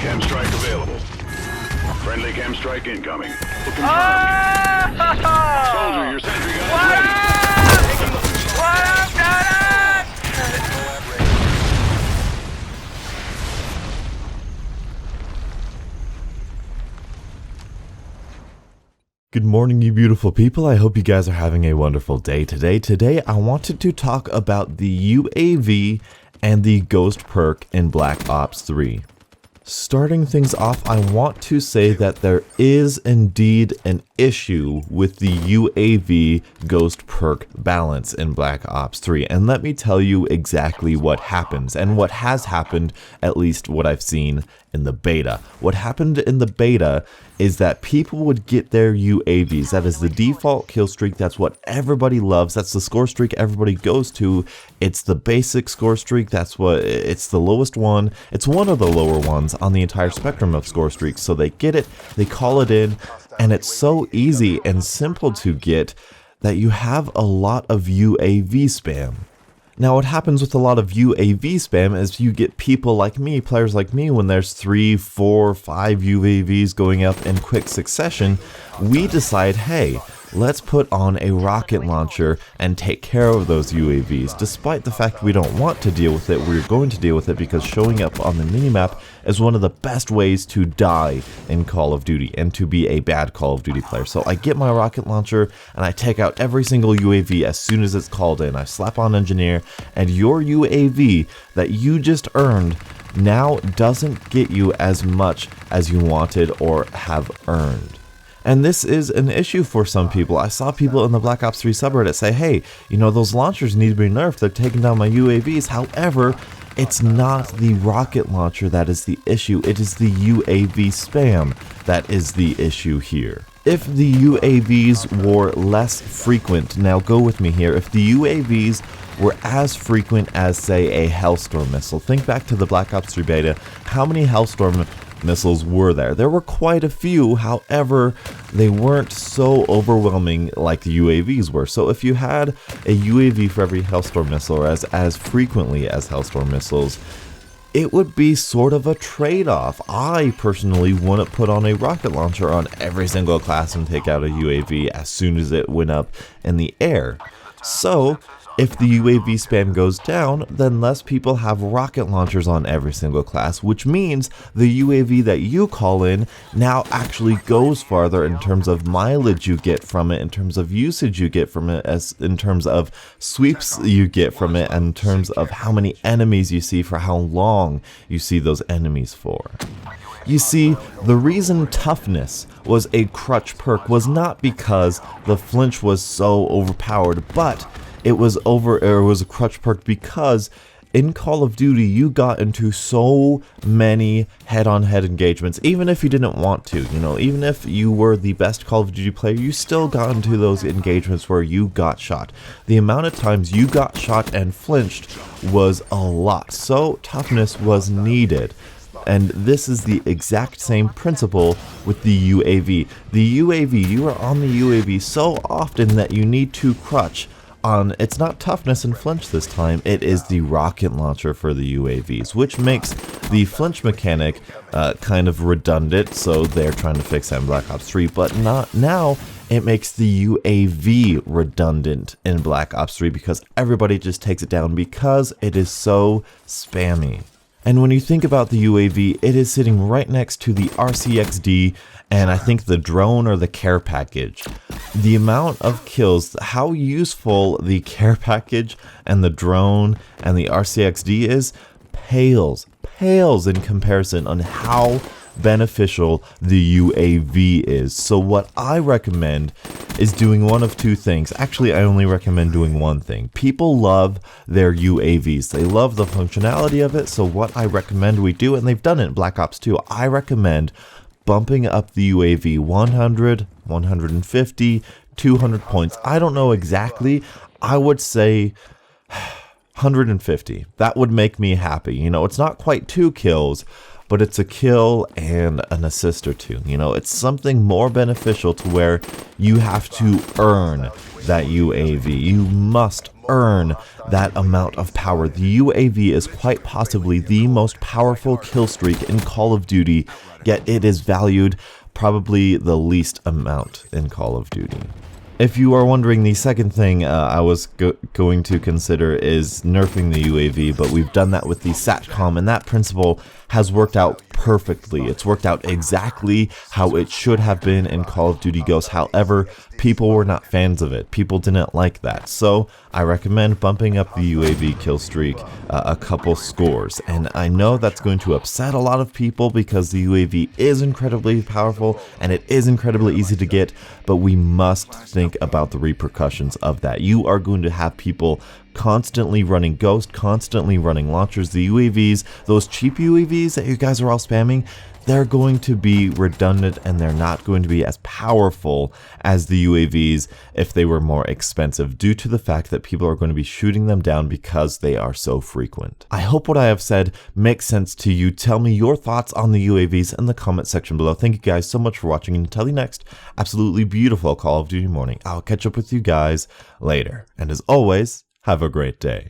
Chem strike available. Friendly chem strike incoming. Soldier, your sentry gun is ready. Good morning, you beautiful people. I hope you guys are having a wonderful day today. Today, I wanted to talk about the UAV and the Ghost perk in Black Ops 3. Starting things off, I want to say that there is indeed an issue with the UAV Ghost perk balance in Black Ops 3, and let me tell you exactly what happens, and what has happened, at least what I've seen in the beta. What happened in the beta is that people would get their UAVs. That is the default kill streak. That's what everybody loves. That's the score streak everybody goes to. It's the basic score streak. It's the lowest one. It's one of the lower ones on the entire spectrum of score streaks. So they get it, they call it in, and it's so easy and simple to get that you have a lot of UAV spam. Now, what happens with a lot of UAV spam is you get people like me, players like me, when there's 3, 4, 5 UAVs going up in quick succession, we decide, hey, let's put on a rocket launcher and take care of those UAVs. Despite the fact we don't want to deal with it, we're going to deal with it because showing up on the minimap is one of the best ways to die in Call of Duty and to be a bad Call of Duty player. So I get my rocket launcher and I take out every single UAV as soon as it's called in. I slap on engineer, and your UAV that you just earned now doesn't get you as much as you wanted or have earned. And this is an issue for some people. I saw people in the Black Ops 3 subreddit say, hey, you know, those launchers need to be nerfed. They're taking down my UAVs. However, it's not the rocket launcher that is the issue. It is the UAV spam that is the issue here. If the UAVs were less frequent, now go with me here, if the UAVs were as frequent as, say, a Hellstorm missile, think back to the Black Ops 3 beta, how many Hellstorm missiles were there? There were quite a few, however, they weren't so overwhelming like the UAVs were. So if you had a UAV for every Hellstorm missile, or as frequently as Hellstorm missiles, it would be sort of a trade-off. I personally wouldn't put on a rocket launcher on every single class and take out a UAV as soon as it went up in the air. So if the UAV spam goes down, then less people have rocket launchers on every single class, which means the UAV that you call in now actually goes farther in terms of mileage you get from it, in terms of usage you get from it, as in terms of sweeps you get from it, and in terms of how many enemies you see for how long you see those enemies for. You see, the reason toughness was a crutch perk was not because the flinch was so overpowered, but it was a crutch perk because in Call of Duty you got into so many head-on-head engagements, even if you didn't want to, you know, even if you were the best Call of Duty player, you still got into those engagements where you got shot. The amount of times you got shot and flinched was a lot, so toughness was needed. And this is the exact same principle with the UAV. The UAV, you are on the UAV so often that you need to crutch on, it's not toughness and flinch this time, it is the rocket launcher for the UAVs, which makes the flinch mechanic kind of redundant, so they're trying to fix that in Black Ops 3, but not now. It makes the UAV redundant in Black Ops 3 because everybody just takes it down because it is so spammy. And when you think about the UAV, it is sitting right next to the RCXD and I think the drone or the care package. The amount of kills, how useful the care package and the drone and the RCXD is, pales in comparison on how beneficial the UAV is. So what I recommend is doing one of two things. Actually, I only recommend doing one thing. People love their UAVs. They love the functionality of it. So what I recommend we do, and they've done it in Black Ops 2, I recommend bumping up the UAV 100, 150, 200 points. I don't know exactly. I would say 150. That would make me happy. You know, it's not quite 2 kills, but it's a kill and an assist or 2. You know, it's something more beneficial to where you have to earn that UAV. You must earn that amount of power. The UAV is quite possibly the most powerful kill streak in Call of Duty, yet it is valued probably the least amount in Call of Duty. If you are wondering, the second thing I was going to consider is nerfing the UAV, but we've done that with the SATCOM, and that principle has worked out perfectly. It's worked out exactly how it should have been in Call of Duty Ghosts. However, people were not fans of it. People didn't like that. So I recommend bumping up the UAV kill streak a couple scores. And I know that's going to upset a lot of people because the UAV is incredibly powerful and it is incredibly easy to get, but we must think about the repercussions of that. You are going to have people constantly running Ghost, constantly running launchers. The UAVs, those cheap UAVs that you guys are all spamming, they're going to be redundant and they're not going to be as powerful as the UAVs if they were more expensive, due to the fact that people are going to be shooting them down because they are so frequent. I hope what I have said makes sense to you. Tell me your thoughts on the UAVs in the comment section below. Thank you guys so much for watching, and until the next absolutely beautiful Call of Duty morning, I'll catch up with you guys later. And as always, have a great day.